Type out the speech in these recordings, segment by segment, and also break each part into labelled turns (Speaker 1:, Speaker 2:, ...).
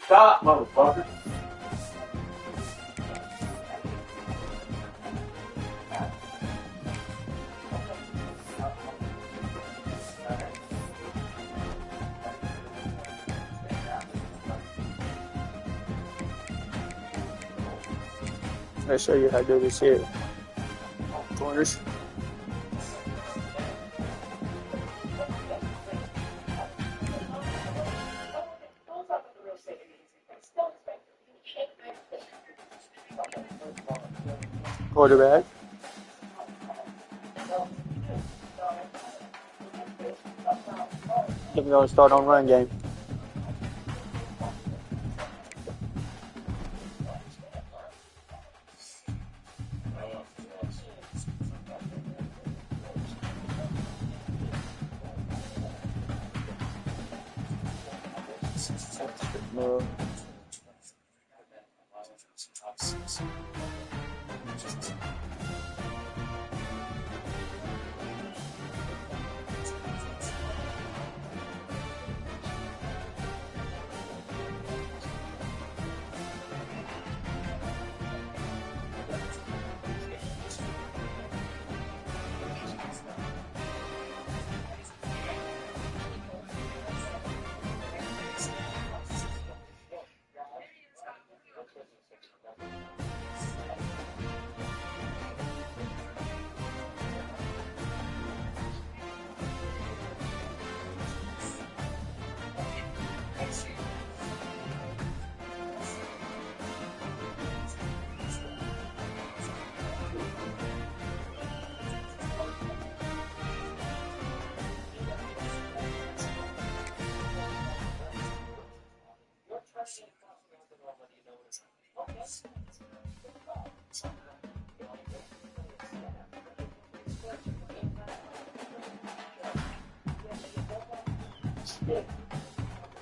Speaker 1: Stop, motherfucker.
Speaker 2: I'll show you how to do this here. Corners. Quarterback. Then we're going to start on run game.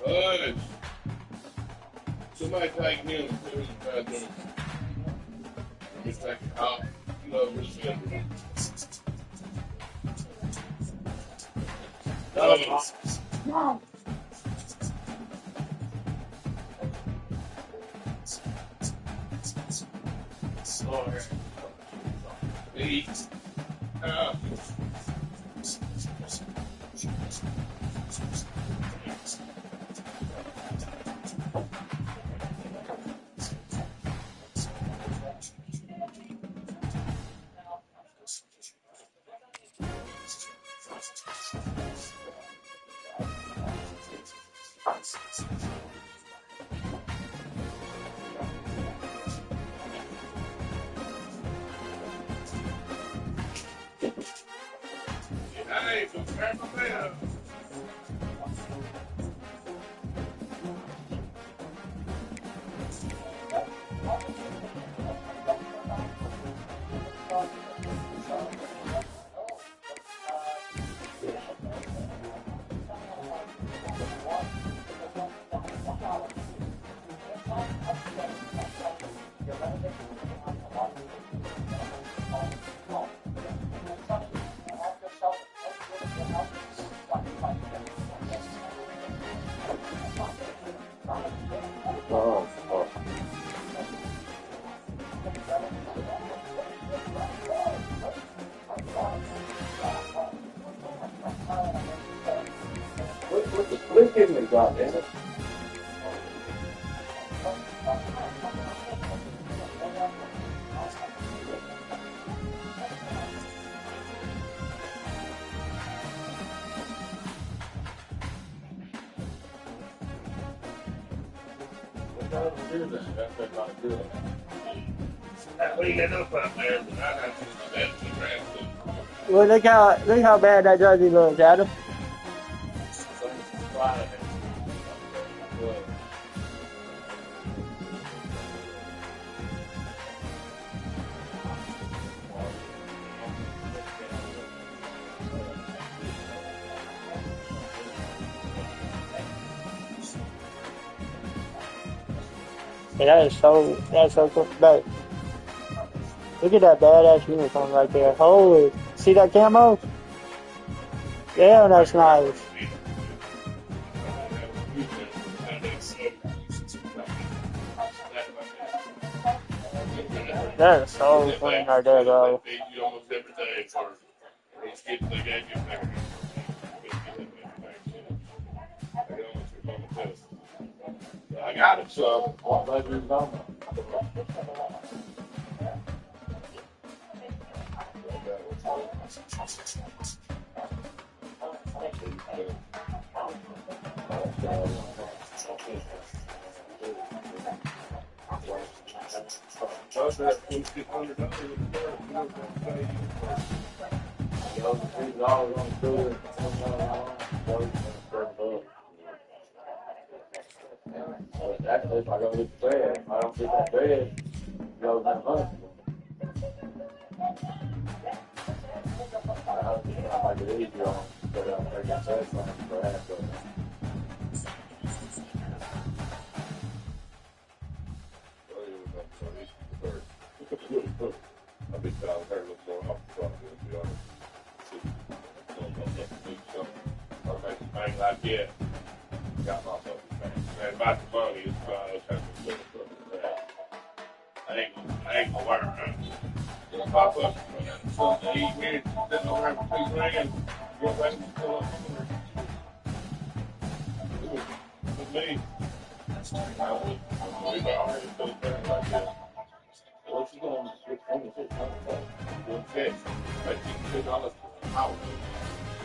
Speaker 3: Good. Somebody take him. Just take it off. You know, just get it. Sorry. Eight. Hey, prepare my man.
Speaker 1: Let's give him a drop, damn it.
Speaker 2: Well, look how bad that jersey looks, Adam. Yeah, that's so cool. But look at that badass uniform right there. Holy, see that camo? Yeah, that's nice. That's so clean right there, bro.
Speaker 3: They feed you almost every day for these kids they gave you back. I got it, so
Speaker 1: What flavor is on there?
Speaker 3: those are $2,600.
Speaker 1: Those $2 on the cooler, $1 But actually, if I go get the bed, if I don't get that bed, it goes that much. I make it easier on, but I'm taking that thing for half of it.
Speaker 3: I've been down there looking more off the front, to be honest. I'll make a thing like that. Got myself a thing. And about the money, it's probably kind of that. I ain't gonna work around. Just pop up. So the 8 minutes, sitting over there for $2,000. Go back and pull up with me. I would. We've already done things like that.
Speaker 1: What's he going to switch $26?
Speaker 3: One fish. Like $2 an hour.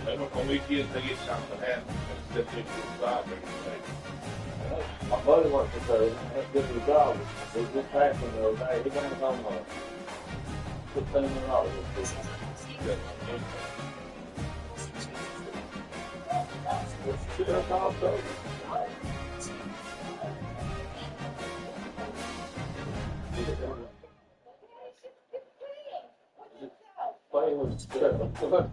Speaker 3: They don't only kids they get shot in the head. That's $50
Speaker 1: My buddy works for those. That's good for the job. He just passed him the other day. He got his own $1,500. That's all so. Play with stuff.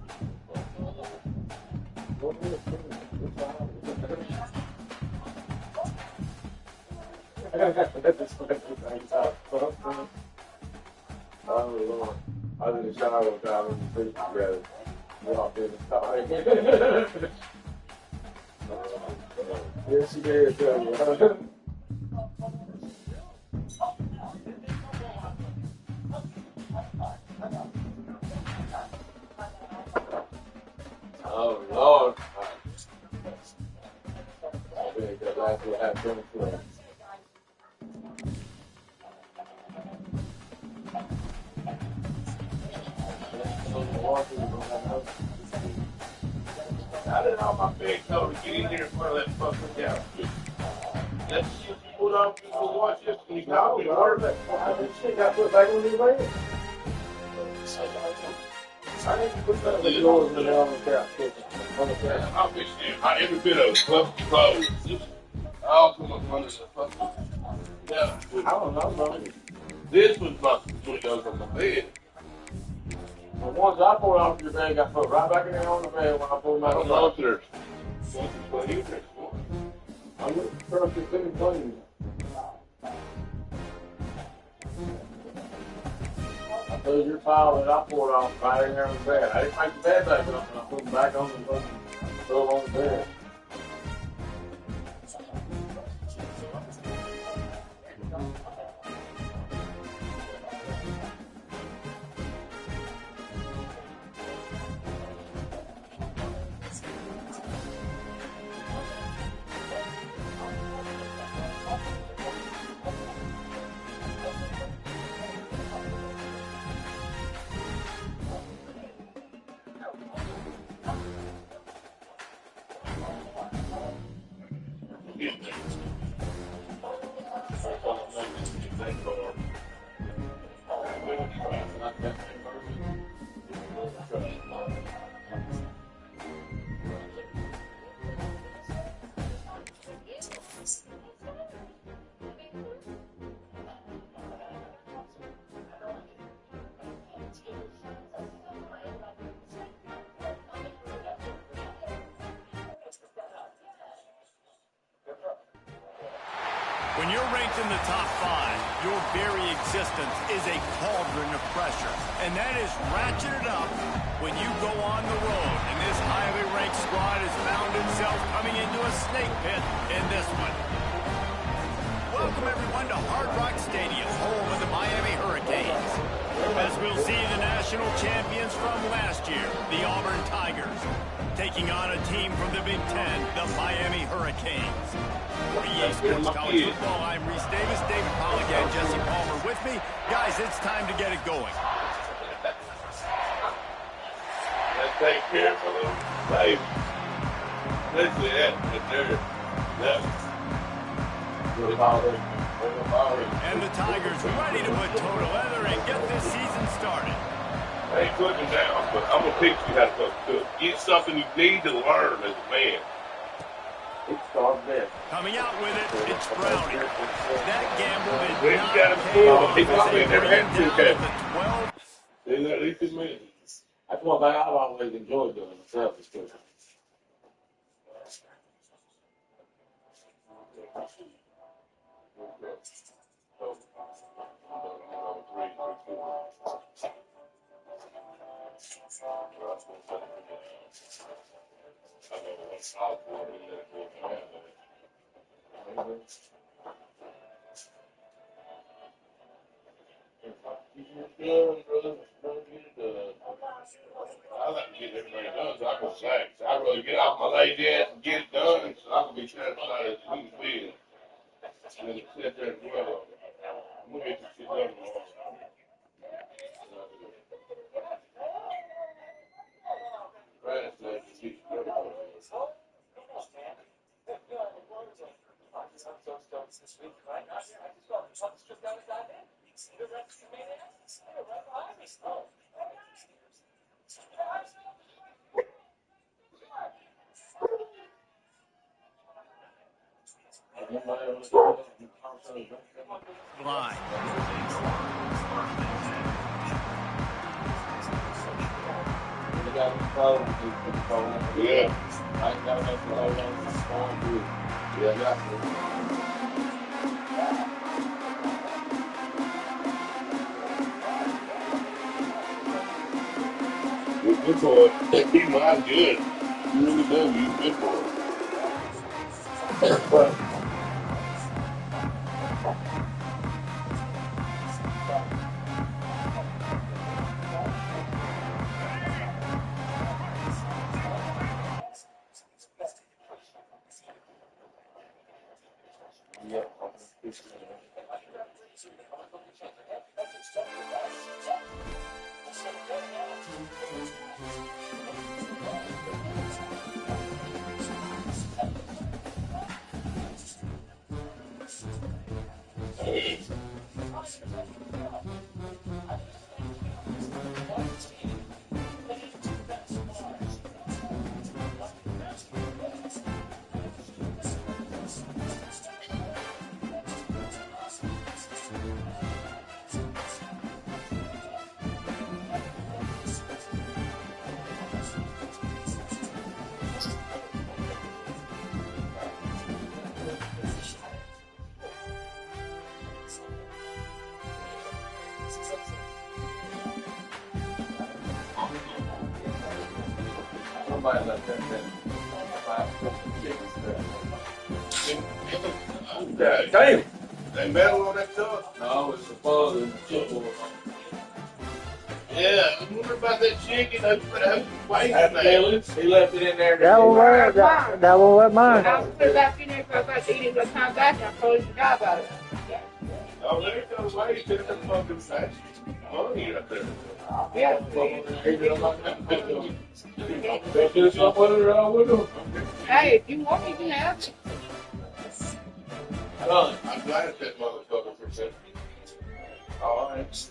Speaker 1: Oh Lord. I was in the shower one time and we sleep together. We all did the time. Yes, she did tell you. Oh Lord. I think that last will have been for
Speaker 3: I didn't know my big toe to get in here in front of that fucking down. That shit you put on people watch this and you got me working.
Speaker 1: This shit got put back on the bed. I need to put that on the doors and on the couch. On the couch.
Speaker 3: I'll be shit. Every bit of it, clothes. All come up under the fucking. Yeah.
Speaker 1: I don't know, bro.
Speaker 3: This was about when goes on the bed.
Speaker 1: The ones I pulled off your bed got put right back in there on the bed when I pulled them
Speaker 3: I
Speaker 1: out.
Speaker 3: don't know if there's. What you think?
Speaker 1: I'm looking for a clean clean. I told your pile that I pulled off right in there on the bed. I didn't make the bed back up and I put them back on the fucking throw on the bed.
Speaker 4: When you're ranked in the top 5, your very existence is a cauldron of pressure. And that is ratcheted up when you go on the road. And this highly ranked squad has found itself coming into a snake pit in this one. Welcome, everyone, to Hard Rock Stadium, home of the Miami Hurricanes. As we'll see the national champions from last year, the Auburn Tigers, taking on a team from the Big Ten, the Miami Hurricanes. For EA Sports College Football, I'm Reese Davis, David Pollock, and Jesse Palmer with me. Guys, it's time to get it going.
Speaker 3: Let's take care of a little baby. Especially that there.
Speaker 4: And the Tigers ready to put toe together and get this season started.
Speaker 3: I ain't putting it down, but I'm going to teach you how to cook. Get something you need to learn as a man.
Speaker 4: Coming out with it, it's Browning. That gamble did
Speaker 3: Well,
Speaker 4: not
Speaker 3: you got
Speaker 4: pay
Speaker 3: him.
Speaker 4: off.
Speaker 3: He probably never had to
Speaker 4: Down
Speaker 3: catch.
Speaker 4: at the 12.
Speaker 3: See that? At least it's me.
Speaker 1: That's one thing I've always enjoyed doing myself is cooking.
Speaker 3: I like to get everything done so I can relax. I'd rather get off my lazy ass and get it done so I can be satisfied as a human being. And then sit there and dwell on it. I'm going to get this shit done tomorrow. Right, so I can get you done.
Speaker 4: Line.
Speaker 3: Yeah.
Speaker 1: I ain't got nothing to hold on to. Going good. Yeah, that's
Speaker 3: You're good for it. He's not good. You really do. You're good for it. But
Speaker 1: somebody like that.
Speaker 3: damn. They metal on that stuff?
Speaker 1: No, it's the fuzz and the chipboard.
Speaker 3: Yeah, I wonder about that chicken. Who's waiting
Speaker 1: That's
Speaker 3: there?
Speaker 1: Dylan. He left it in there.
Speaker 2: That will work. That will work mine.
Speaker 5: I was put it back in there because I was about to eat it when I come back and I totally forgot about it.
Speaker 3: Oh, there it goes. Wait, there's that fucking fast money right there.
Speaker 5: Yeah. Hey, if you want, you can have it.
Speaker 3: I'm glad at that motherfucker for a second.
Speaker 1: All right.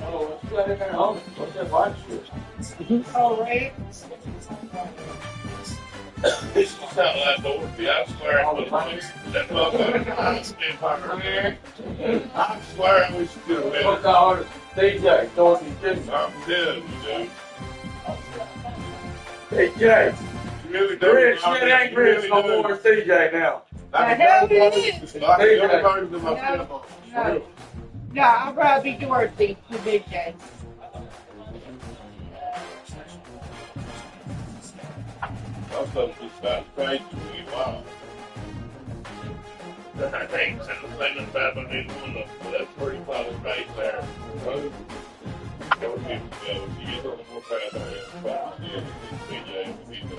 Speaker 1: Oh, what's that in there? Oh, what's that white shit?
Speaker 5: Oh, right.
Speaker 3: This is not like Dorothy. I swear I was that motherfucker. I swear I wish you could have
Speaker 1: What's
Speaker 3: been.
Speaker 1: the artist? DJ, Dorothy Chicken.
Speaker 3: I'm telling you, dude.
Speaker 1: DJ.
Speaker 3: You really do.
Speaker 1: Rich, shit ain't Rich no more. It's DJ now.
Speaker 3: I
Speaker 5: The hell
Speaker 3: can
Speaker 5: it is.
Speaker 3: I can go versions of myself.
Speaker 5: No. No, I'd rather be Dorothy than Big J.
Speaker 3: Some stuff just sounds crazy to me. Wow. I think so. Thinking about my new one, that's pretty close base there. So, go get you get a little more fast on it. But yeah, it's BJ.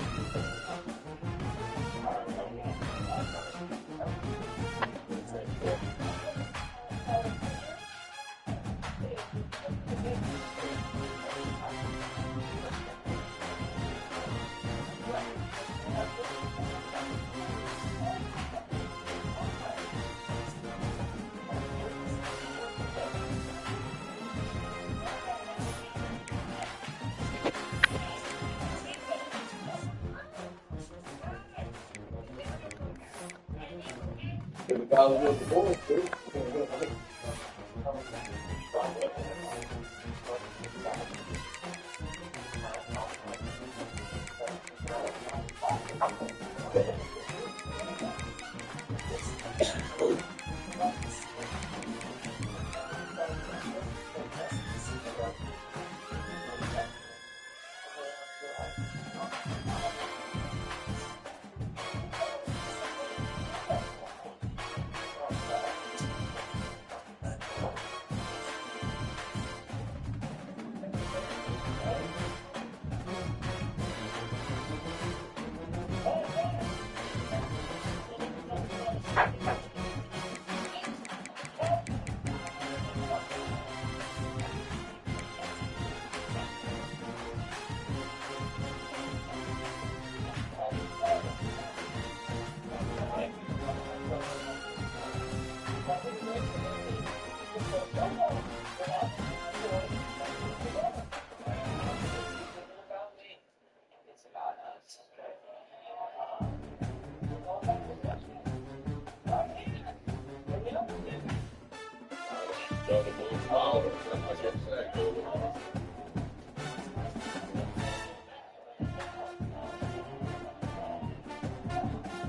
Speaker 1: The guy was with the boys, too.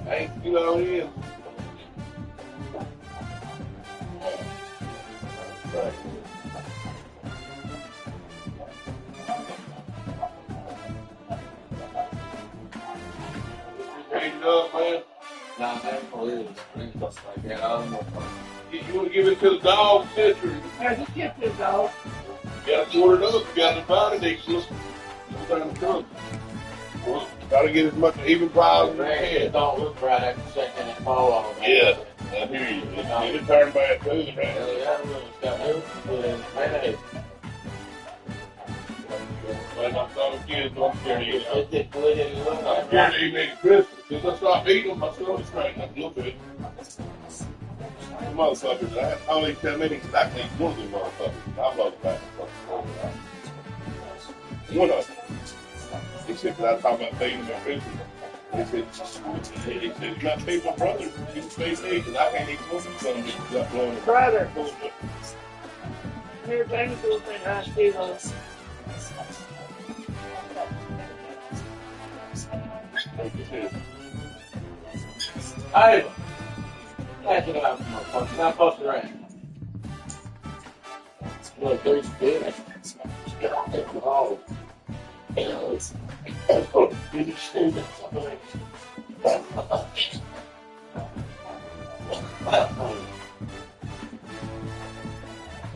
Speaker 3: Hey, you know it is. Change it up, man.
Speaker 1: Nah, man, for real. Stuff like that. I don't know.
Speaker 3: You want to give it to the dog, sister?
Speaker 5: Yeah, just get this dog.
Speaker 3: You got to order it up. You got to buy it. They just trying to cook. Well, got to get as much even prize as you can.
Speaker 1: Don't look right after second and fall on.
Speaker 3: Yeah, I hear you. It's turn bad too, man.
Speaker 1: Yeah, it's got milk and mayonnaise.
Speaker 3: When I saw the kids, I'm scared to eat them.
Speaker 1: It's just good and look
Speaker 3: I'm
Speaker 1: like
Speaker 3: scared to eat them at Christmas. Since I stopped eating them, my stomach's straightened up a little bit. Motherfuckers, I only tell me I can eat one of them motherfuckers. I love the back. One of them. He said, 'cause I was talking about feeding my business. He said, you got to feed my brother. You can feed me, because I can't eat one of them. He's got blowing the
Speaker 5: Brother. Here, thank you for the thing. I see those.
Speaker 1: Hey, catch it out, motherfucker. Now post it around. Look, there's big. Oh.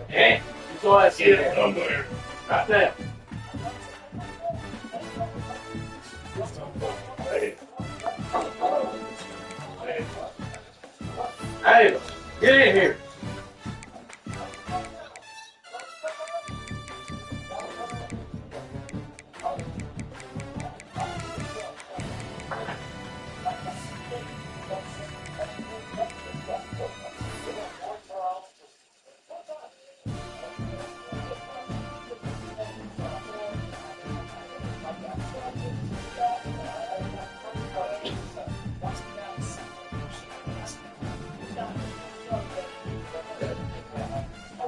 Speaker 1: Hey, you saw that shit there.
Speaker 3: somewhere.
Speaker 1: Right there.
Speaker 3: Hey.
Speaker 1: Hey, get in here.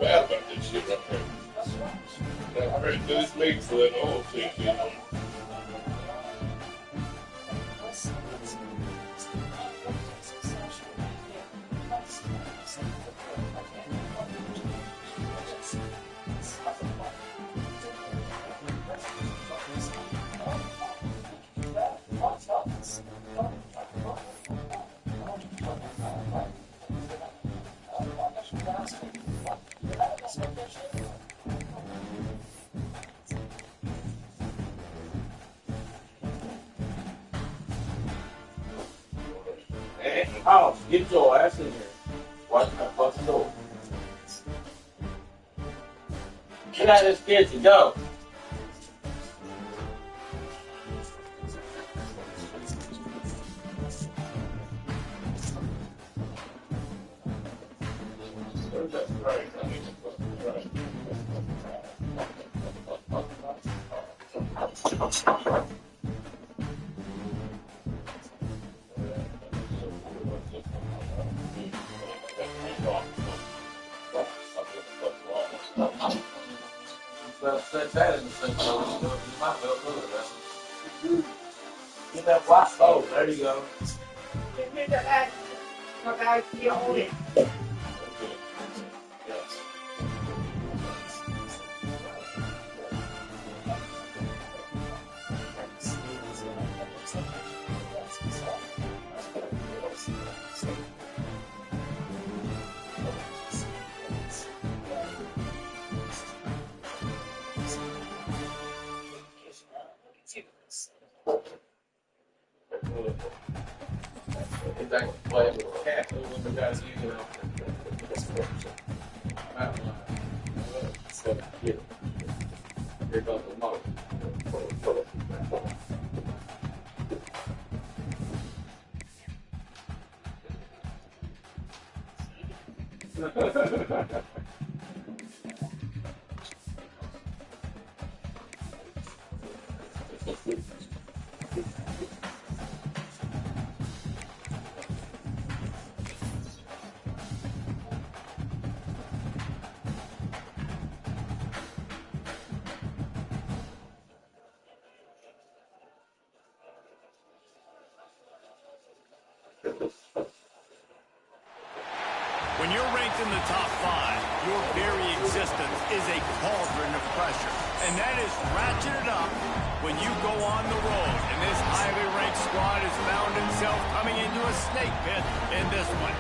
Speaker 3: Bad about this shit right there. That hurt this makes for that old shit, you know.
Speaker 1: Hey, house, get your ass in here. Watch that bust door. Get out of this kitchen, go. Well, set that in the sink, so you might well put it there. Get that white bowl. There you go.
Speaker 5: Give me the egg. My bag, you hold it.
Speaker 1: It's like playing with a cat. When we got you know. So, yeah. Here goes the motor.
Speaker 4: When you're ranked in the top 5, your very existence is a cauldron of pressure. And that is ratcheted up when you go on the road. And this highly ranked squad has found itself coming into a snake pit in this one.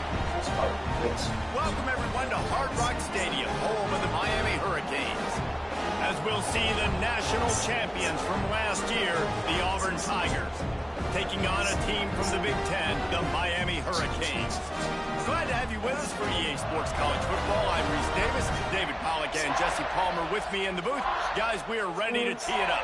Speaker 4: Welcome everyone to Hard Rock Stadium, home of the Miami Hurricanes. As we'll see the national champions from last year, the Auburn Tigers, taking on a team from the Big Ten, the Miami Hurricanes. Glad to have you with us for EA Sports College Football. I'm Reese Davis, David Pollack, and Jesse Palmer with me in the booth. Guys, we are ready to tee it up.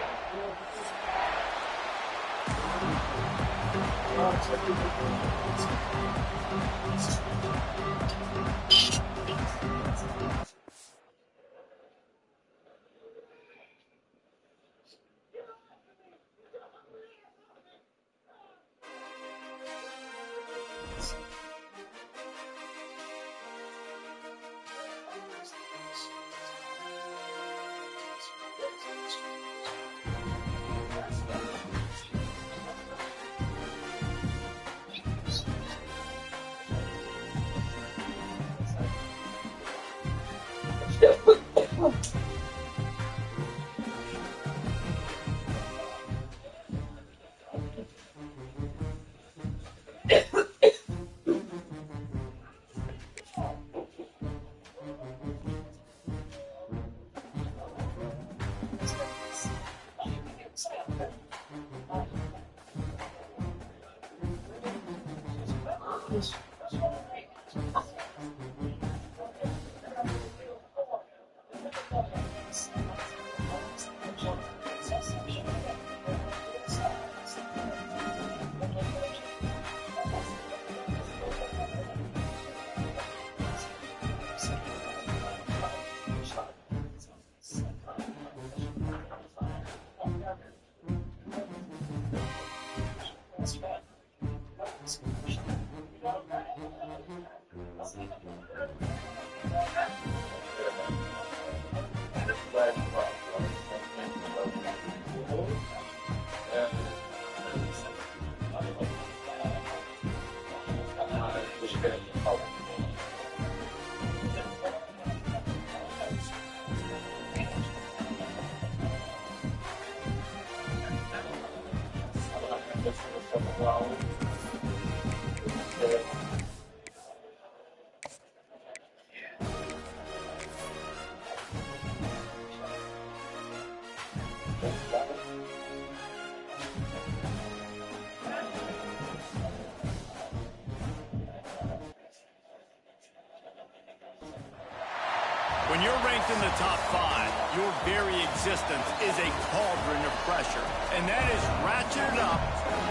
Speaker 4: When you're ranked in the top 5, your very existence is a cauldron of pressure. And that is ratcheted up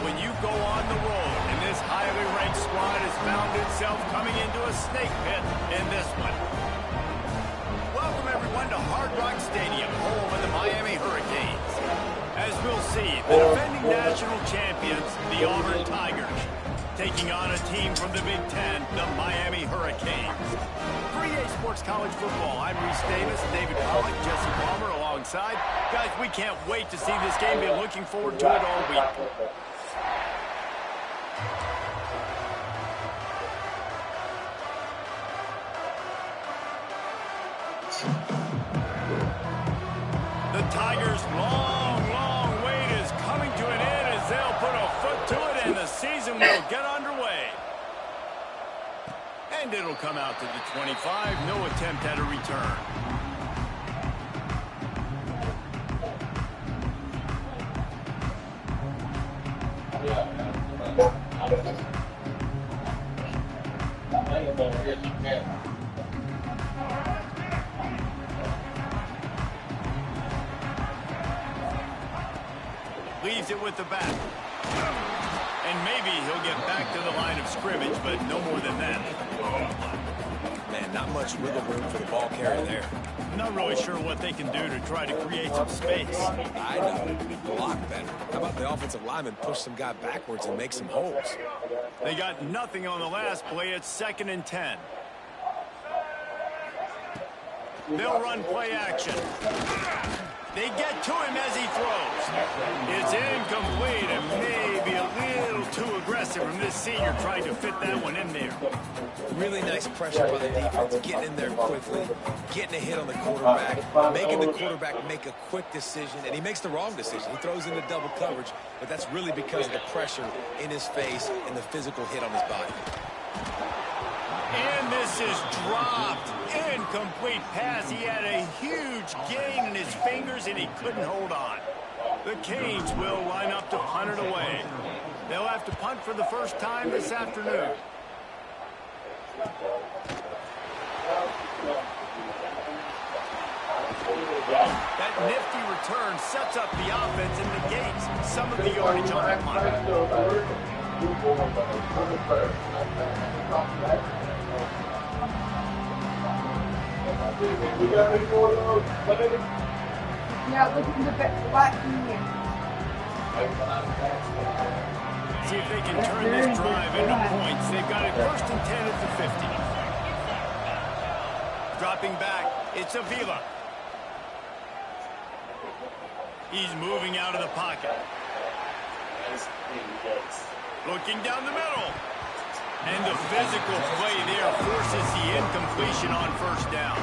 Speaker 4: when you go on the road. And this highly ranked squad has found itself coming into a snake pit in this one. Welcome, everyone, to Hard Rock Stadium, home of the Miami Hurricanes. As we'll see, the defending national champions, the Auburn Tigers, taking on a team from the Big Ten, the Miami Hurricanes. For EA Sports College Football, I'm Reese Davis, David Pollock, Jesse Palmer alongside. Guys, we can't wait to see this game. Been looking forward to it all week. The Tigers' long wait is coming to an end as they'll put a foot to it and the season will get underway. And it'll come out to the 25. No attempt at a return. Leaves it with the back. And maybe he'll get back to the line of scrimmage, but no more than that.
Speaker 6: Man, not much wiggle room for the ball carrier there.
Speaker 4: Not really sure what they can do to try to create some space.
Speaker 6: I know. Block better. How about the offensive lineman push some guy backwards and make some holes?
Speaker 4: They got nothing on the last play. It's 2nd and 10. They'll run play action. They get to him as he throws. It's incomplete and maybe a little too aggressive from this senior trying to fit that one in there.
Speaker 6: Really nice pressure by the defense, getting in there quickly, getting a hit on the quarterback, making the quarterback make a quick decision, and he makes the wrong decision. He throws into double coverage, but that's really because of the pressure in his face and the physical hit on his body.
Speaker 4: And this is dropped. Incomplete pass. He had a huge gain in his fingers, and he couldn't hold on. The Canes will line up to punt it away. They'll have to punt for the first time this afternoon. That nifty return sets up the offense and negates some of the yardage on the punt.
Speaker 5: Yeah, look in the black in here.
Speaker 4: See if they can turn this drive into points. They've got it 1st and 10 at the 50. Dropping back, it's Avila. He's moving out of the pocket. Looking down the middle. And the physical play there forces the incompletion on 1st down.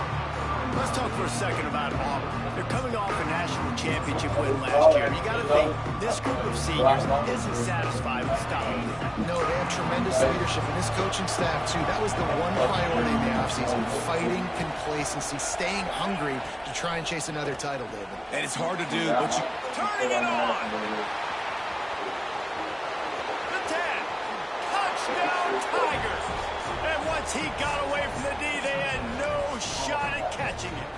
Speaker 4: Let's talk for a second about Auburn. They're coming off a national championship win last year. You got to think this group of seniors isn't satisfied with stopping them.
Speaker 7: No, they have tremendous leadership in this coaching staff, too. That was the one priority in the offseason, fighting complacency, staying hungry to try and chase another title, David.
Speaker 6: And it's hard to do, but you...
Speaker 4: Turning it on! The 10. Touchdown, Tigers! And once he got away from the D, they had no shot at catching it.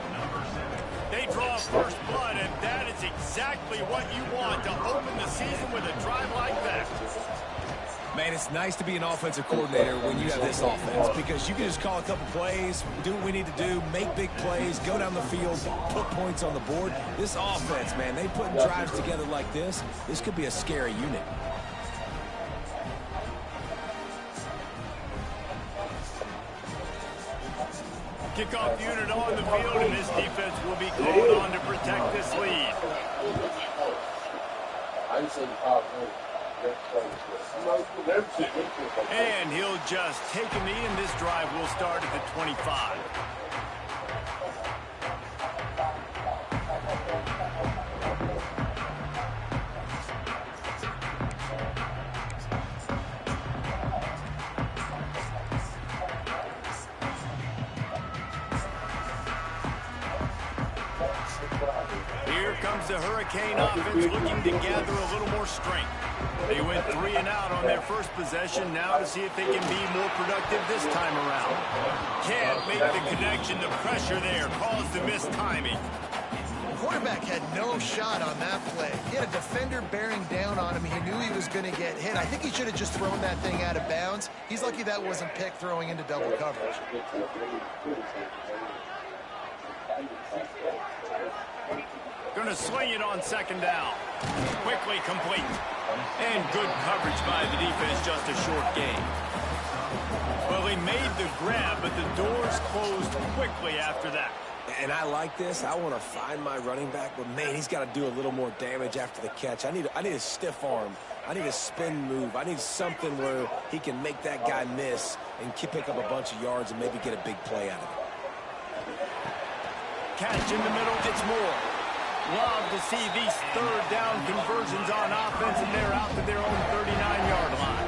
Speaker 4: They draw first blood, and that is exactly what you want to open the season with a drive like that.
Speaker 6: Man, it's nice to be an offensive coordinator when you have this offense because you can just call a couple plays, do what we need to do, make big plays, go down the field, put points on the board. This offense, man, they put drives together like this. This could be a scary unit.
Speaker 4: Kickoff unit on the field, and this defense will be called on to protect this lead. And he'll just take a knee, and this drive will start at the 25. Here comes the Hurricane offense looking to gather a little more strength. They went 3 and out on their first possession. Now to see if they can be more productive this time around. Can't make the connection. The pressure there caused the missed timing.
Speaker 7: The quarterback had no shot on that play. He had a defender bearing down on him. He knew he was going to get hit. I think he should have just thrown that thing out of bounds. He's lucky that wasn't picked throwing into double coverage.
Speaker 4: Going to swing it on second down. Quickly complete. And good coverage by the defense, just a short gain. Well, he made the grab, but the doors closed quickly after that.
Speaker 6: And I like this. I want to find my running back, but man, he's got to do a little more damage after the catch. I need a stiff arm. I need a spin move. I need something where he can make that guy miss and pick up a bunch of yards and maybe get a big play out of it.
Speaker 4: Catch in the middle, gets more. Love to see these third down conversions on offense, and they're out to their own 39-yard line.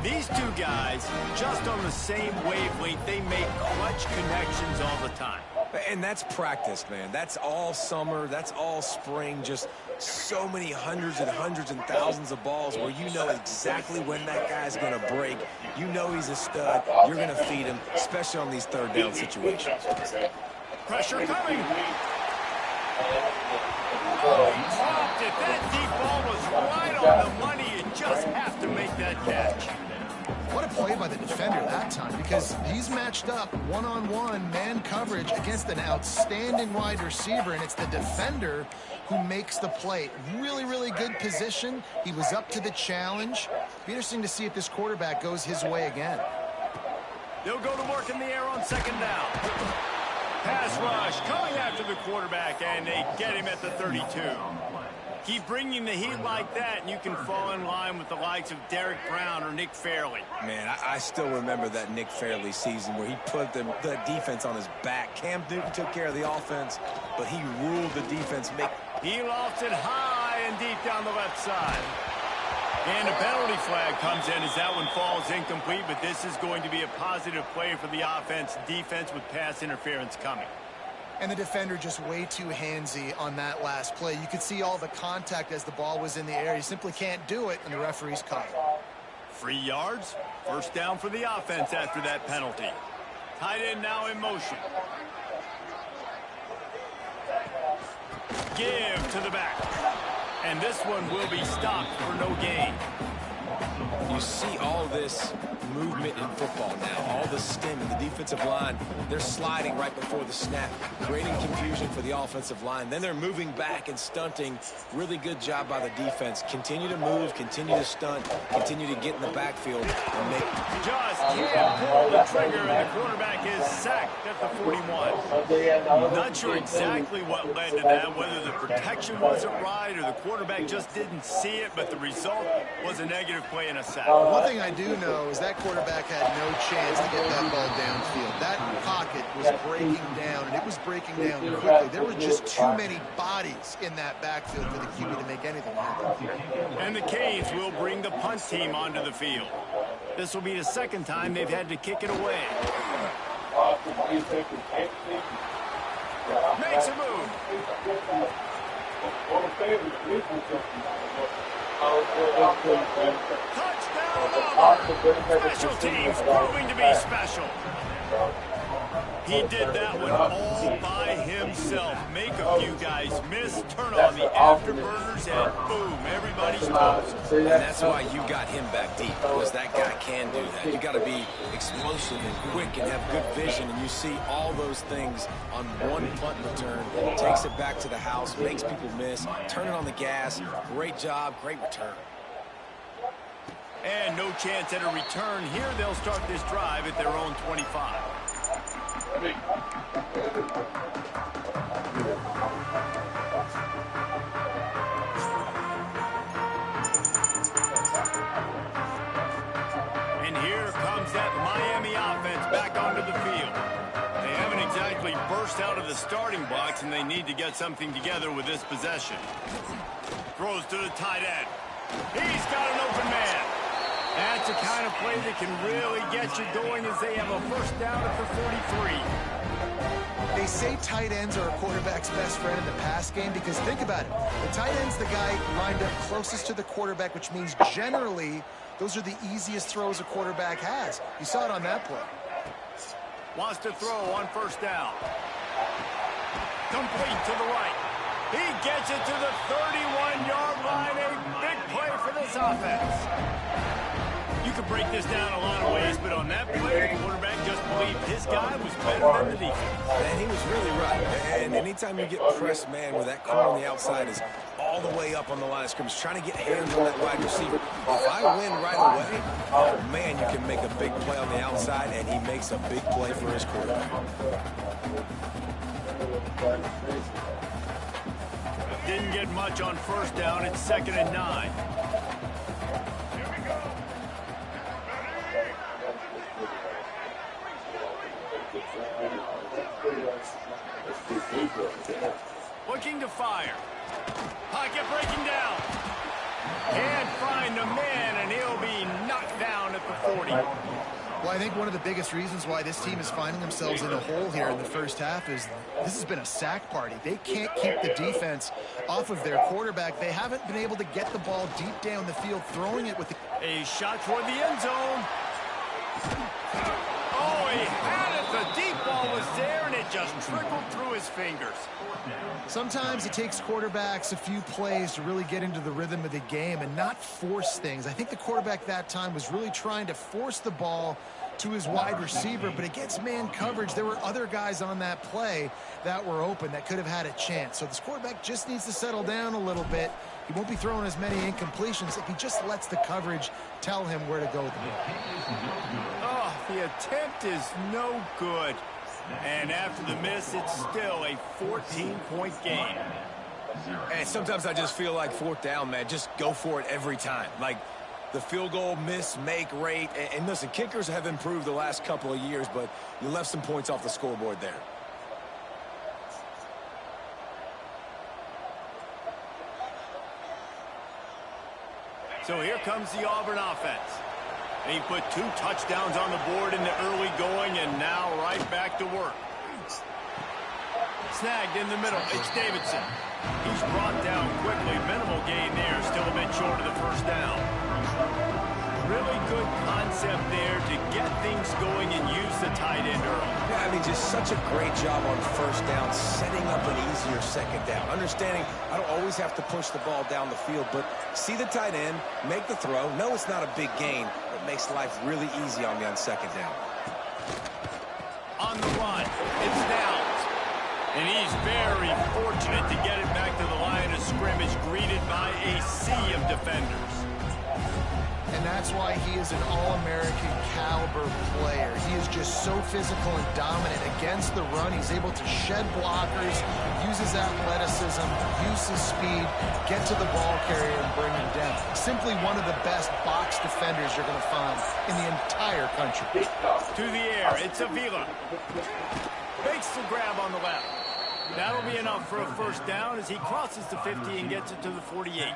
Speaker 4: These two guys, just on the same wavelength, they make clutch connections all the time.
Speaker 6: And that's practice, man. That's all summer. That's all spring. Just so many hundreds and hundreds and thousands of balls where you know exactly when that guy's going to break. You know he's a stud. You're going to feed him, especially on these third down situations.
Speaker 4: Pressure coming. Oh, he dropped it. That deep ball was right on the money. You just have to make that catch.
Speaker 7: What a play by the defender that time, because he's matched up one-on-one man coverage against an outstanding wide receiver, and it's the defender who makes the play. Really, really good position. He was up to the challenge. Be interesting to see if this quarterback goes his way again.
Speaker 4: They'll go to work in the air on second down. Pass rush coming after the quarterback, and they get him at the 32. Keep bringing the heat like that, and you can fall in line with the likes of Derek Brown or Nick Fairley.
Speaker 6: Man, I still remember that Nick Fairley season where he put the defense on his back. Cam Newton took care of the offense, but he ruled the defense.
Speaker 4: He lofts it high and deep down the left side. And a penalty flag comes in as that one falls incomplete, but this is going to be a positive play for the offense. Defense with pass interference coming.
Speaker 7: And the defender just way too handsy on that last play. You could see all the contact as the ball was in the air. He simply can't do it, and the referee's caught it.
Speaker 4: 3 yards. First down for the offense after that penalty. Tight end now in motion. Give to the back. And this one will be stopped for no gain.
Speaker 6: You see all this movement in football now, all the stem in the defensive line. They're sliding right before the snap, creating confusion for the offensive line. Then they're moving back and stunting. Really good job by the defense. Continue to move, continue to stunt, continue to get in the backfield and make.
Speaker 4: Just can't pull the trigger, and the quarterback is sacked at the 41. Not sure exactly what led to that, whether the protection wasn't right or the quarterback just didn't see it, but the result was a negative play and a sack.
Speaker 7: One thing I do know is that quarterback had no chance to get that ball downfield. That pocket was breaking down, and it was breaking down quickly. There were just too many bodies in that backfield for the QB to make anything happen.
Speaker 4: And the Canes will bring the punt team onto the field. This will be the second time they've had to kick it away. Makes a move. Touchdown, Auburn. Special teams proving to be special. He did that one all by himself. Make a few guys miss, turn on the afterburners, and boom, everybody's toast.
Speaker 6: And that's why you got him back deep, because that guy can do that. You got to be explosive and quick and have good vision, and you see all those things on one punt return. Takes it back to the house, makes people miss, turning on the gas. Great job, great return.
Speaker 4: And no chance at a return here. They'll start this drive at their own 25. And here comes that Miami offense back onto the field. They haven't exactly burst out of the starting blocks, and they need to get something together with this possession. Throws to the tight end. He's got an open man. That's the kind of play that can really get you going as they have a first down at the 43.
Speaker 7: They say tight ends are a quarterback's best friend in the pass game because think about it. The tight end's the guy lined up closest to the quarterback, which means generally those are the easiest throws a quarterback has. You saw it on that play.
Speaker 4: Wants to throw on first down. Complete to the right. He gets it to the 31-yard line. A big play for this offense. You can break this down a lot of ways, but on that play, the quarterback just believed his guy was better than the defense.
Speaker 6: And he was really right. And anytime you get pressed, man, where that corner on the outside is all the way up on the line of scrimmage, trying to get hands on that wide receiver. If I win right away, oh, man, you can make a big play on the outside, and he makes a big play for his quarterback.
Speaker 4: Didn't get much on first down. It's 2nd and 9. Looking to fire. Pocket breaking down. Can't find a man, and he'll be knocked down at the 40.
Speaker 7: Well, I think one of the biggest reasons why this team is finding themselves in a hole here in the first half is this has been a sack party. They can't keep the defense off of their quarterback. They haven't been able to get the ball deep down the field, throwing it with
Speaker 4: a shot toward the end zone. Oh, he had it. The deep ball was there, and it just trickled through his fingers.
Speaker 7: Sometimes it takes quarterbacks a few plays to really get into the rhythm of the game and not force things. I think the quarterback that time was really trying to force the ball to his wide receiver, but against man coverage, there were other guys on that play that were open that could have had a chance. So this quarterback just needs to settle down a little bit. He won't be throwing as many incompletions if he just lets the coverage tell him where to go with the ball.
Speaker 4: Oh, the attempt is no good. And after the miss, it's still a 14-point game.
Speaker 6: And sometimes I just feel like 4th down, man, just go for it every time. Like the field goal miss, make rate. And listen, kickers have improved the last couple of years, but you left some points off the scoreboard there.
Speaker 4: So here comes the Auburn offense. And he put 2 touchdowns on the board in the early going, and now right back to work. Snagged in the middle. It's Davidson. He's brought down quickly. Minimal gain there. Still a bit short of the first down. Really good concept there to get things going and use the tight end early.
Speaker 6: Yeah, I mean, just such a great job on first down, setting up an easier second down. Understanding I don't always have to push the ball down the field, but see the tight end, make the throw. No, it's not a big gain. It makes life really easy on me on second down.
Speaker 4: On the run, it's Downs. And he's very fortunate to get it back to the line of scrimmage, greeted by a sea of defenders.
Speaker 7: And that's why he is an all-American caliber player. He is just so physical and dominant against the run. He's able to shed blockers, use his athleticism, use his speed, get to the ball carrier and bring him down. Simply one of the best box defenders you're going to find in the entire country.
Speaker 4: To the air, it's Avila. Makes the grab on the left. That'll be enough for a first down as he crosses the 50 and gets it to the 48.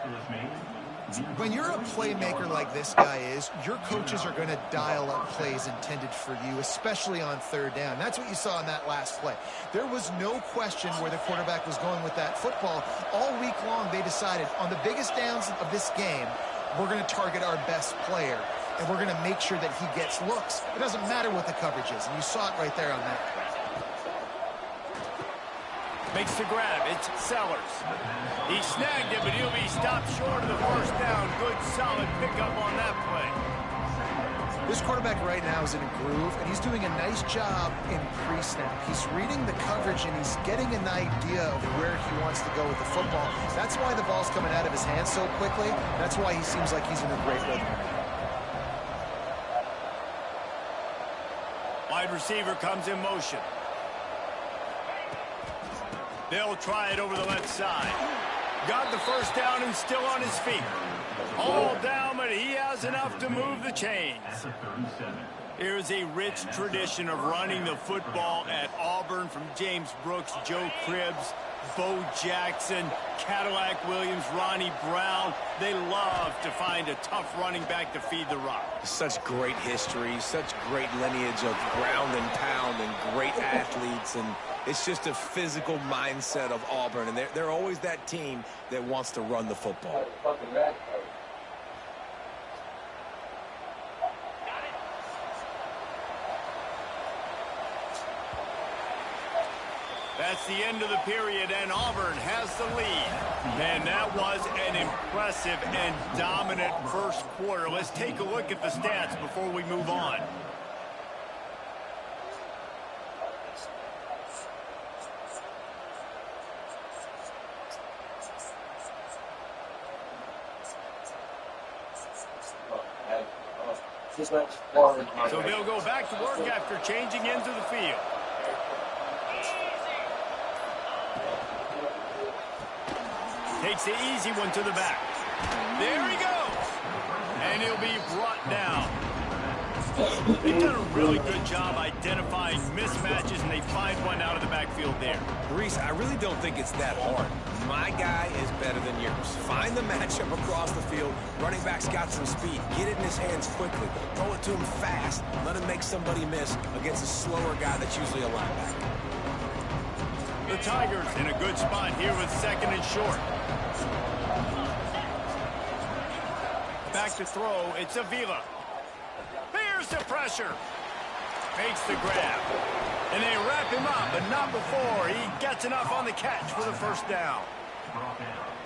Speaker 7: When you're a playmaker like this guy is, your coaches are going to dial up plays intended for you, especially on 3rd down. That's what you saw in that last play. There was no question where the quarterback was going with that football. All week long, they decided on the biggest downs of this game, we're going to target our best player, and we're going to make sure that he gets looks. It doesn't matter what the coverage is, and you saw it right there on that play.
Speaker 4: Makes the grab. It's Sellers. He snagged it, but he'll be stopped short of the first down. Good, solid pickup on that play.
Speaker 7: This quarterback right now is in a groove, and he's doing a nice job in pre-snap. He's reading the coverage, and he's getting an idea of where he wants to go with the football. That's why the ball's coming out of his hands so quickly. That's why he seems like he's in a great rhythm.
Speaker 4: Wide receiver comes in motion. They'll try it over the left side. Got the first down and still on his feet. All down, but he has enough to move the chains. Here's a rich tradition of running the football at Auburn, from James Brooks, Joe Cribbs, Bo Jackson, Cadillac Williams, Ronnie Brown. They love to find a tough running back to feed the rock.
Speaker 6: Such great history, such great lineage of ground and pound and great athletes. And it's just a physical mindset of Auburn. And they're always that team that wants to run the football.
Speaker 4: That's the end of the period, and Auburn has the lead. Man, that was an impressive and dominant first quarter. Let's take a look at the stats before we move on. So they'll go back to work after changing into the field. Takes the easy one to the back. There he goes. And he'll be brought down. They've done a really good job identifying mismatches, and they find one out of the backfield there.
Speaker 6: Reese, I really don't think it's that hard. My guy is better than yours. Find the matchup across the field. Running back's got some speed. Get it in his hands quickly. Throw it to him fast. Let him make somebody miss against a slower guy that's usually a linebacker.
Speaker 4: The Tigers in a good spot here with second and short. Back to throw. It's Avila. Here's the pressure. Makes the grab. And they wrap him up, but not before he gets enough on the catch for the first down.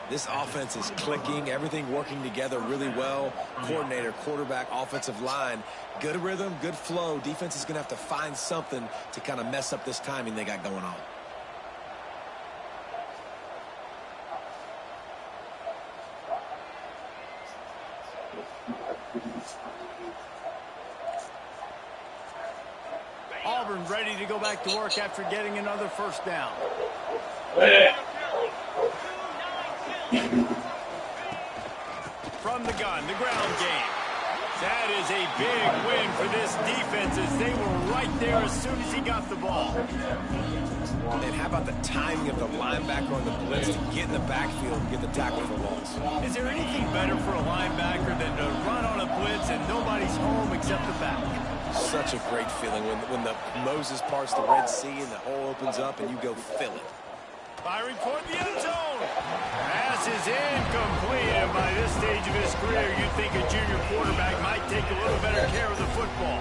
Speaker 6: This offense is clicking, everything working together really well. Coordinator, quarterback, offensive line, good rhythm, good flow. Defense is going to have to find something to kind of mess up this timing they got going on.
Speaker 4: Auburn ready to go back to work after getting another first down. From the gun, the ground game. That is a big win for this defense as they were right there as soon as he got the ball.
Speaker 6: And how about the timing of the linebacker on the blitz to get in the backfield and get the tackle for loss?
Speaker 4: Is there anything better for a linebacker than to run on a blitz and nobody's home except the back?
Speaker 6: Such a great feeling when the Moses parts the Red Sea and the hole opens up and you go fill it.
Speaker 4: Firing toward the end zone. Pass is incomplete, and by this stage of his career, you'd think a junior quarterback might take a little better care of the football.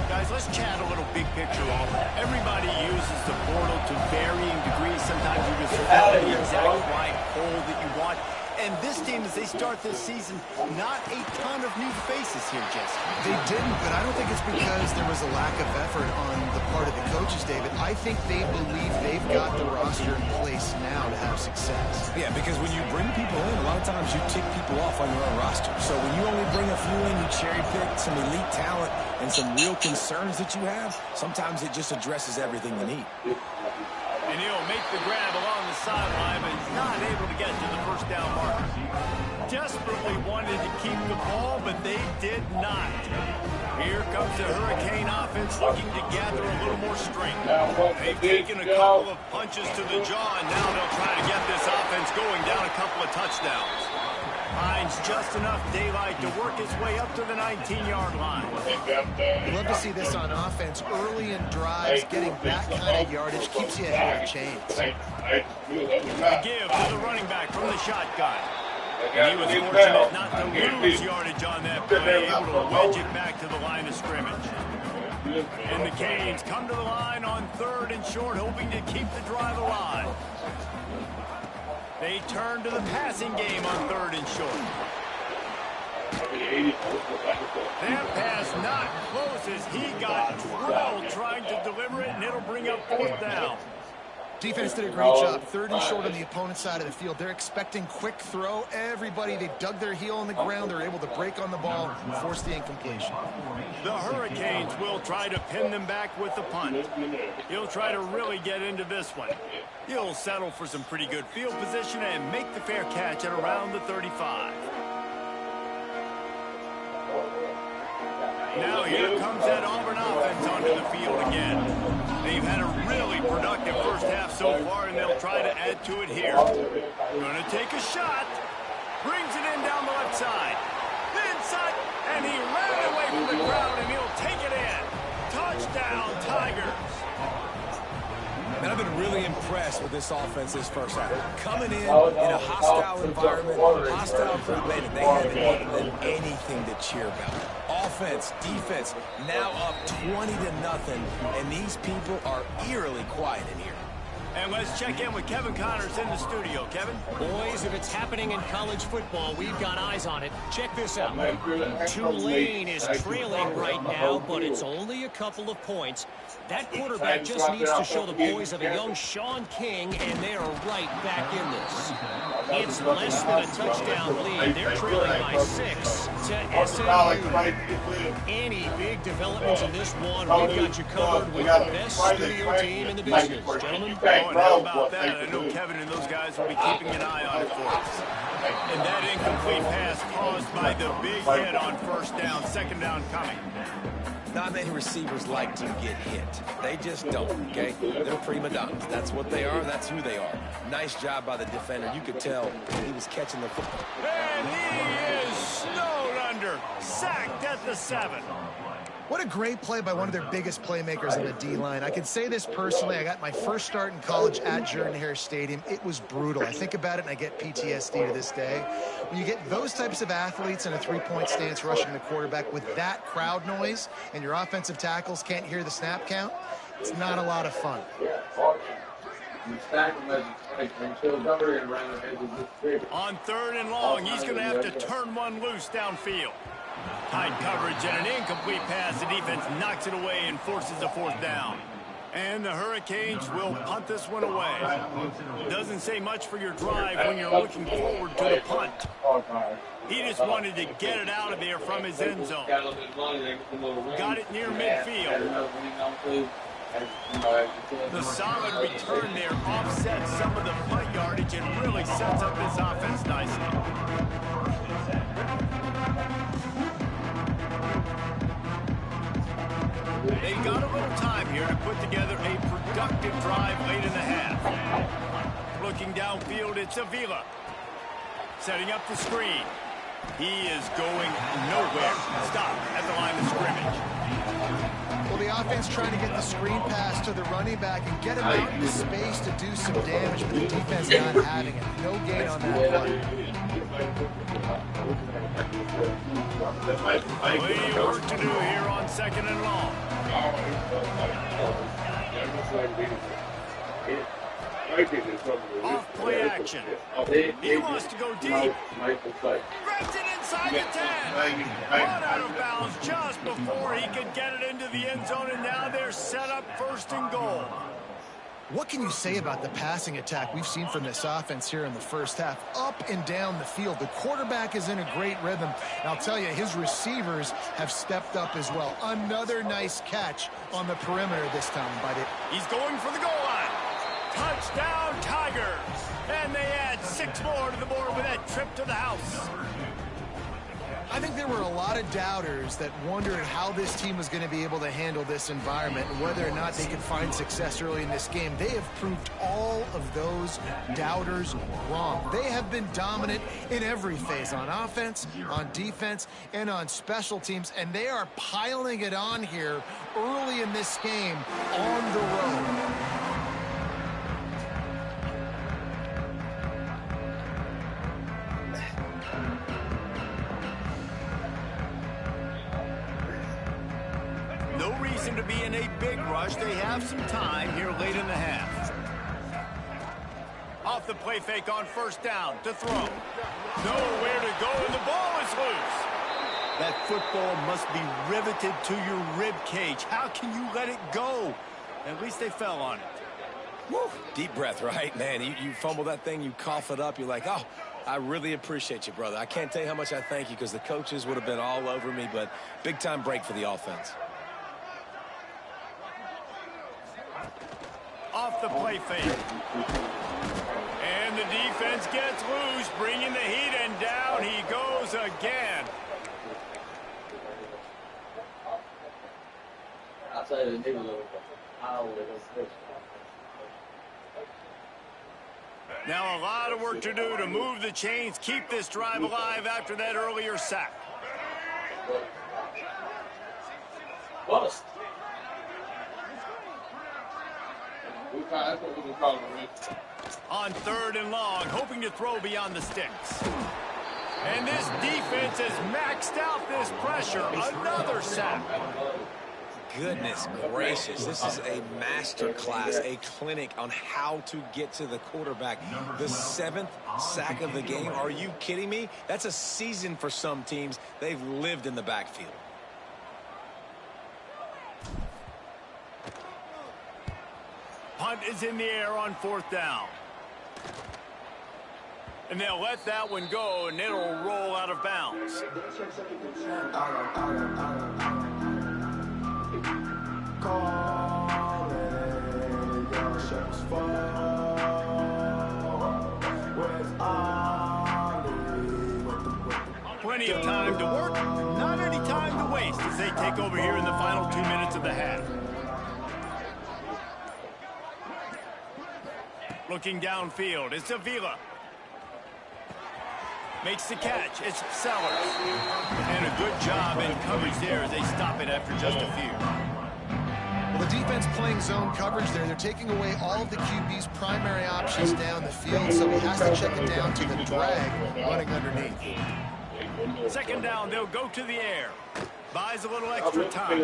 Speaker 4: Guys, let's chat a little big picture. Everybody uses the portal to varying degrees. Sometimes you just fill the exact right hole that you want. And this team, as they start this season, not a ton of new faces here, Jesse.
Speaker 7: They didn't, but I don't think it's because there was a lack of effort on the part of the coaches, David. I think they believe they've got the roster in place now to have success.
Speaker 6: Yeah, because when you bring people in, a lot of times you tick people off on your own roster. So when you only bring a few in, you cherry pick some elite talent and some real concerns that you have, sometimes it just addresses everything you need.
Speaker 4: And he'll make the grab along the sideline, but he's not able to get to the first down marker. Desperately wanted to keep the ball, but they did not. Here comes the Hurricane offense looking to gather a little more strength. They've taken a couple of punches to the jaw, and now they'll try to get this offense going down a couple of touchdowns. Finds just enough daylight to work his way up to the 19-yard line.
Speaker 7: Love to see this on offense. Early in drives, getting that kind of yardage keeps you ahead of the chains.
Speaker 4: Give to the running back from the shotgun. And he was fortunate not to lose yardage on that play, able to wedge it back to the line of scrimmage. And the Canes come to the line on third and short, hoping to keep the drive alive. They turn to the passing game on third and short. That pass not close as he got drilled trying to deliver it, and it'll bring up fourth down.
Speaker 7: Defense did a great job. Third and short on the opponent's side of the field. They're expecting quick throw. Everybody, they dug their heel on the ground. They're able to break on the ball and force the incompletion.
Speaker 4: The Hurricanes will try to pin them back with the punt. He'll try to really get into this one. He'll settle for some pretty good field position and make the fair catch at around the 35. Now here comes that Auburn offense onto the field again. They've had a really productive first half so far, and they'll try to add to it here. Going to take a shot. Brings it in down the left side. Inside, and he ran away from the crowd, and he'll take it in. Touchdown, Tigers.
Speaker 6: And I've been really impressed with this offense this first half. Coming in a hostile environment, hostile crowd, they haven't given anything to cheer about. Offense, defense, now up 20-0, and these people are eerily quiet in here.
Speaker 4: And let's check in with Kevin Connors in the studio. Kevin?
Speaker 8: Boys, if it's happening in college football, we've got eyes on it. Check this out. Tulane is trailing right now, but it's only a couple of points. That quarterback just needs to show the boys of a young Sean King, and they are right back in this. It's less than a touchdown lead. They're trailing by 6 to SMU. Any big developments in this one, we've got you covered with the best studio team in the business. Gentlemen?
Speaker 4: Oh, how about that? I know Kevin and those guys will be keeping an eye on it for us. And that incomplete pass caused by the big hit on first down, second down coming.
Speaker 6: Not many receivers like to get hit. They just don't, okay? They're prima donnas. That's what they are, and that's who they are. Nice job by the defender. You could tell he was catching the football.
Speaker 4: And he is snowed under, sacked at the 7.
Speaker 7: What a great play by one of their biggest playmakers in the D-line. I can say this personally. I got my first start in college at Jordan-Hare Stadium. It was brutal. I think about it, and I get PTSD to this day. When you get those types of athletes in a three-point stance rushing the quarterback with that crowd noise and your offensive tackles can't hear the snap count, it's not a lot of fun.
Speaker 4: On 3rd and long, he's going to have to turn one loose downfield. Tight coverage and an incomplete pass. The defense knocks it away and forces a 4th down. And the Hurricanes will punt this one away. Doesn't say much for your drive when you're looking forward to the punt. He just wanted to get it out of there from his end zone. Got it near midfield. The solid return there offsets some of the punt yardage and really sets up this offense nicely. They got a little time here to put together a productive drive late in the half. Looking downfield, it's Avila. Setting up the screen. He is going nowhere. Stop at the line of scrimmage.
Speaker 7: Well, the offense trying to get the screen pass to the running back and get him out into space to do some damage, but the defense not having it. No gain on that play.
Speaker 4: Plenty of work to do here on 2nd and long. Off play action. He wants to go deep. Threads it inside the 10. Run out of bounds just before he could get it into the end zone, and now they're set up 1st and goal.
Speaker 7: What can you say about the passing attack we've seen from this offense here in the first half? Up and down the field. The quarterback is in a great rhythm. And I'll tell you, his receivers have stepped up as well. Another nice catch on the perimeter this time.
Speaker 4: He's going for the goal line. Touchdown, Tigers. And they add 6 more to the board with that trip to the house.
Speaker 7: I think there were a lot of doubters that wondered how this team was going to be able to handle this environment and whether or not they could find success early in this game. They have proved all of those doubters wrong. They have been dominant in every phase, on offense, on defense, and on special teams, and they are piling it on here early in this game on the road.
Speaker 4: No reason to be in a big rush. They have some time here late in the half. Off the play fake on 1st down to throw. Nowhere to go, and the ball is loose. That football must be riveted to your rib cage. How can you let it go? At least they fell on it.
Speaker 6: Woo. Deep breath, right? Man, you fumble that thing, you cough it up, you're like, oh, I really appreciate you, brother. I can't tell you how much I thank you because the coaches would have been all over me, but big-time break for the offense.
Speaker 4: Off the play fake. And the defense gets loose, bringing the heat, and down he goes again. Now a lot of work to do to move the chains, keep this drive alive after that earlier sack.
Speaker 3: Bust.
Speaker 4: On 3rd and long, hoping to throw beyond the sticks. And this defense has maxed out this pressure. Another sack.
Speaker 6: Goodness gracious, this is a master class, a clinic on how to get to the quarterback. The 7th sack of the game, are you kidding me? That's a season for some teams. They've lived in the backfield.
Speaker 4: Punt is in the air on 4th down. And they'll let that one go, and it'll roll out of bounds. Plenty of time to work, not any time to waste as they take over here in the final 2 minutes of the half. Looking downfield, it's Avila. Makes the catch, it's Sellers. And a good job in coverage there as they stop it after just a few.
Speaker 7: Well, the defense playing zone coverage there. They're taking away all of the QB's primary options down the field, so he has to check it down to the drag running underneath.
Speaker 4: 2nd down, they'll go to the air. Buys a little extra time. And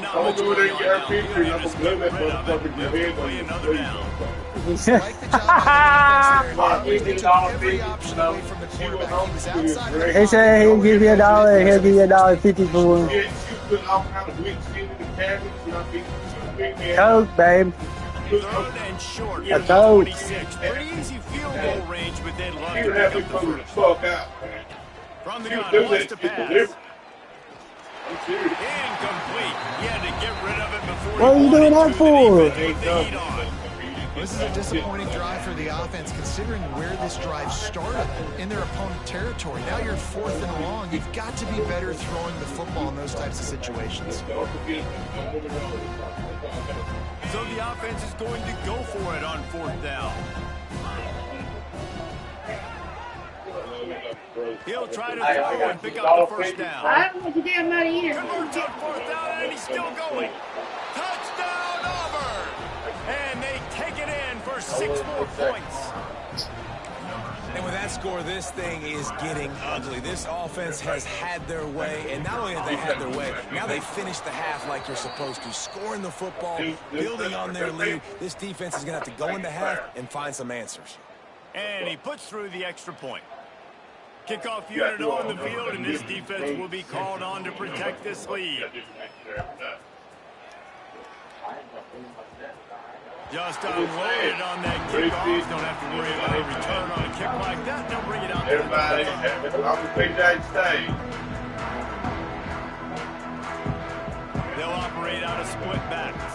Speaker 4: not much going on now. He'll just get rid of it. They'll play another down.
Speaker 7: Like the job by the defense there. They took every option away from the quarterback. He was outside of the
Speaker 2: He said he'll give you $1. He'll give you $1.50 for one. Coke, babe.
Speaker 4: 3rd and short
Speaker 2: A
Speaker 4: from
Speaker 2: Coke.
Speaker 4: 26. Pretty easy field goal range, but they'd love to pick up the first. From the gun, wants to pass. Incomplete. He had to get rid of it before
Speaker 2: What are you doing that for?
Speaker 7: This is a disappointing drive for the offense, considering where this drive started in their opponent territory. Now you're 4th and long. You've got to be better throwing the football in those types of situations.
Speaker 4: So the offense is going to go for it on 4th down. He'll try to throw and pick up the first down.
Speaker 5: I don't want you damn money either.
Speaker 4: Converts on 4th down, and he's still going. Touchdown, Auburn! And they take it in for 6 more points.
Speaker 6: And with that score, this thing is getting ugly. This offense has had their way, and not only have they had their way, now they finished the half like you're supposed to, scoring the football, building on their lead. This defense is going to have to go into half and find some answers.
Speaker 4: And he puts through the extra point. Kickoff unit on the field, and this defense will be called on to protect this lead. Just unloaded on that kickoff. Don't have to worry about a return on a kick like that. They'll bring it out.
Speaker 3: Everybody, I'm the big day stay.
Speaker 4: They'll operate out of split backs.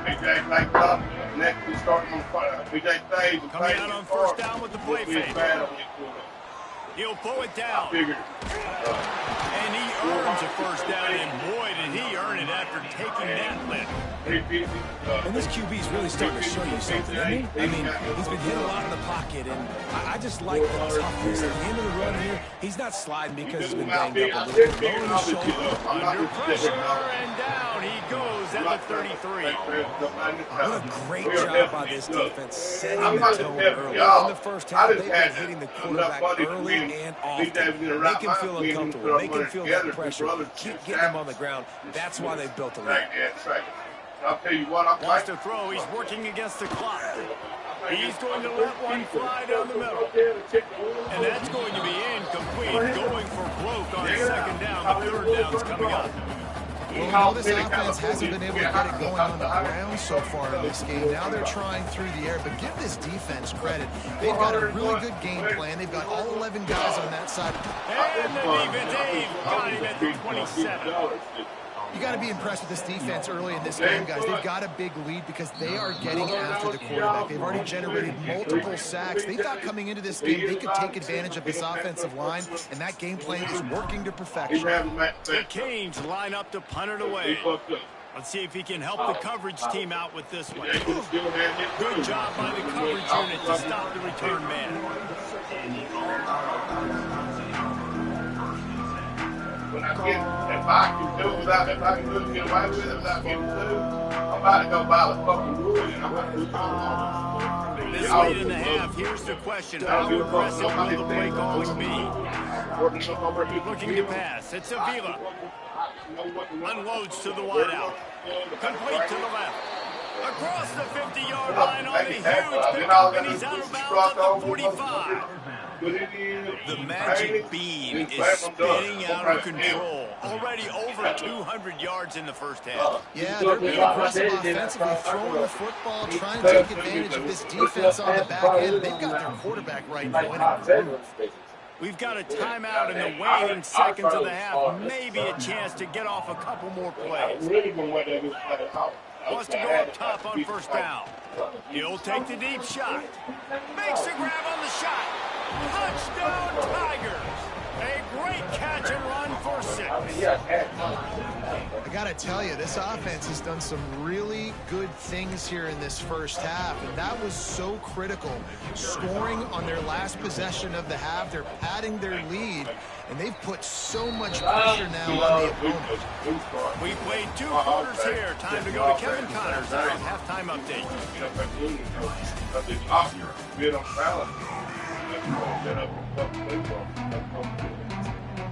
Speaker 3: BJ takes up. Next is starting on fire. BJ stays.
Speaker 4: Coming out on 1st down with the play fake. He'll pull it down. And he earns a 1st down, and boy, did he earn it after taking that lift.
Speaker 6: And this QB's really starting to show you something, isn't he? I mean, he's been hit a lot in the pocket, and I just like the toughness. At the end of the run here, he's not sliding because he's been banged up a little bit. Lowering his shoulder.
Speaker 4: Under pressure, and down he goes at the 33.
Speaker 6: What a great job by this defense setting the tone early. In the first half, they've been hitting the quarterback early and often. Make him feel uncomfortable. Make him feel that pressure. Keep getting him on the ground. That's why they've built a lead.
Speaker 3: I'll tell you what, I'm
Speaker 4: Wants to throw. He's working against the clock. He's going to let one fly down the middle. And that's going to be incomplete. Going for broke on 2nd down. The 3rd down's coming up.
Speaker 7: Well, we know this offense hasn't been able to get it going on the ground so far in this game. Now they're trying through the air, but give this defense credit. They've got a really good game plan. They've got all 11 guys on that side.
Speaker 4: And the defense, they've got him at the 27.
Speaker 7: You got to be impressed with this defense early in this game, guys. They've got a big lead because they are getting after the quarterback. They've already generated multiple sacks. They thought coming into this game they could take advantage of this offensive line, and that game plan is working to perfection.
Speaker 4: The Canes line up to punt it away. Let's see if he can help the coverage team out with this one. Good job by the coverage unit to stop the return man.
Speaker 3: If I can do it without, if I can do it, get away with it without getting sued, I'm about to go buy the fucking wood and I'm about to do something.
Speaker 4: This late in the half, here's the question. How aggressive will the play calling be? Looking to pass. It's Avila. Unloads to the wideout. Complete to the left. Across the 50-yard line on the huge pickup, and he's out of bounds at the 45. The magic beam is spinning out of control. Already over 200 yards in the first half.
Speaker 7: Yeah, they're being aggressive offensively, throwing the football, trying to take advantage of this defense on the back end. They've got their quarterback right now in a
Speaker 4: We've got a timeout in the waning seconds of the half. Maybe a chance to get off a couple more plays. Wants to go up top on first down. He'll take the deep shot. Makes the grab on the shot. Touchdown Tigers. A great catch and run for 6.
Speaker 7: I got to tell you, this offense has done some really good things here in this first half, and that was so critical. Scoring on their last possession of the half, they're padding their lead, and they've put so much pressure now on the opponent.
Speaker 4: We played 2 quarters here. Time to go to Kevin Connors on halftime update.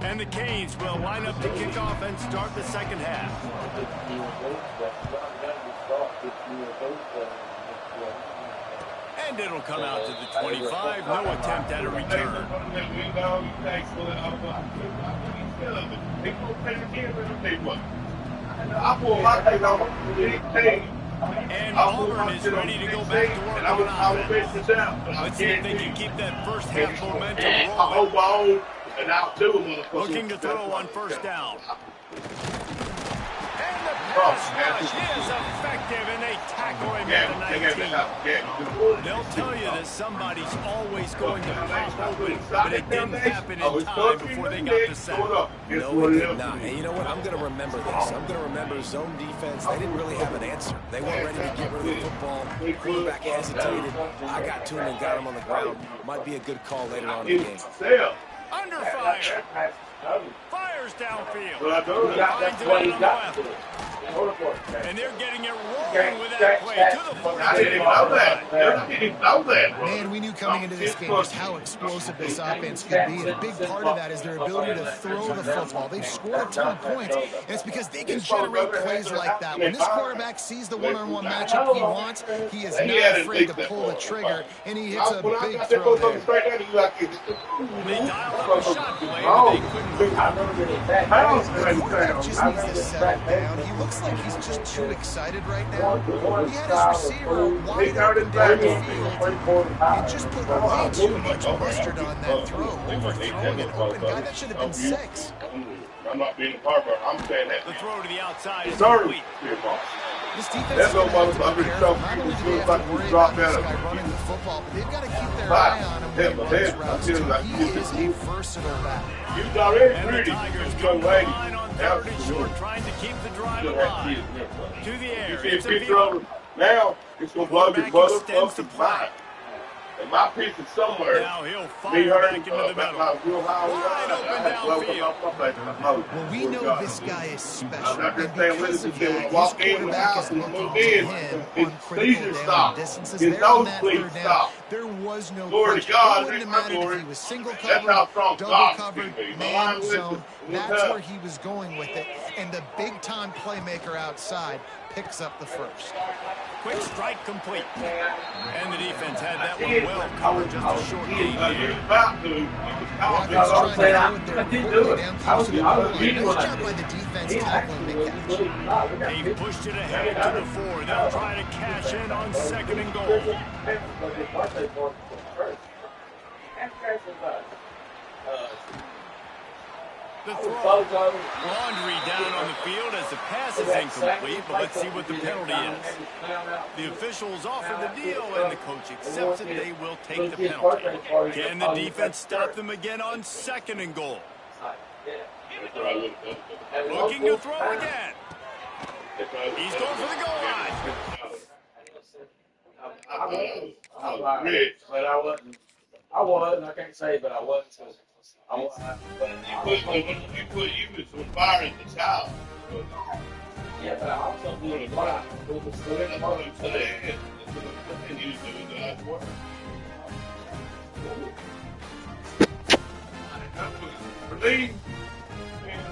Speaker 4: And the Canes will line up to kick off and start the second half. And it'll come out to the 25. No attempt at a return. And Auburn is ready to go back to work on offense. Let's see if they can keep that first half momentum rolling. Looking to throw on first down. And the pass rush is effective, and they tackle him at the 19. They'll tell you that somebody's always going to pop open, but it didn't happen in time before they got the sack.
Speaker 6: No, it did not. And you know what? I'm going to remember this. I'm going to remember zone defense. They didn't really have an answer. They weren't ready to get rid of the football. The quarterback hesitated. I got to him and got him on the ground. Might be a good call later on in the game.
Speaker 4: Under fire. Fires downfield. Finds it on the left. And they're getting it rolling with that play to the 40.
Speaker 3: I didn't even know that. I didn't even know that.
Speaker 7: Man, we knew coming into this game just how explosive this offense could be. And a big part of that is their ability to throw the football. They've scored a ton of points, and it's because they can generate plays like that. When this quarterback sees the one-on-one matchup he wants, he is not afraid to pull the trigger, and he hits a big throw there.
Speaker 4: They dialed up a shot play, but they couldn't.
Speaker 7: Quarterback just needs to settle down. He looks like he's just too excited right now. He had his receiver wide open down the field and just put way too much mustard on that throw, overthrowing an open guy. That should have been 6.
Speaker 3: I'm not being a Harper. I'm saying that.
Speaker 4: The throw to the outside is complete.
Speaker 7: This defense is going to have to be careful. Not only do they have to worry about this guy running the football, but they've got to keep their eye on him when he runs routes too. He is a versatile back.
Speaker 4: And the Tigers go line on 3rd and short, trying to keep the drive alive. To the air, it's a field.
Speaker 3: Now, it's going to blow your mother up to mine. And my piece is somewhere.
Speaker 4: Now he'll fire back into the middle. Wide open downfield.
Speaker 7: Well, we know this guy is special, and because of that, his quarterback is looking to him on critical down distances. There on that 3rd down, there was no question. It wouldn't have mattered if he was single covered, double covered, man zone. That's where he was going with it, and the big-time playmaker outside picks up the first.
Speaker 4: Quick strike complete. And the defense had that one well covered, just a short gain there. They pushed it ahead to the 4. They'll try to cash in on 2nd and goal. The throw. Laundry down on the field as the pass is incomplete, but let's see what the penalty is. The officials offer the deal, and the coach accepts it. They will take the penalty. Can the defense stop them again on 2nd and goal? Looking to throw again. He's going for the goal line.
Speaker 1: I'm rich, but I wasn't. I was. I can't say, but I wasn't.
Speaker 3: You put some fire in the child.
Speaker 1: Yeah, but I also doing it right.
Speaker 3: That's what I'm saying. And you doing God's work. Believe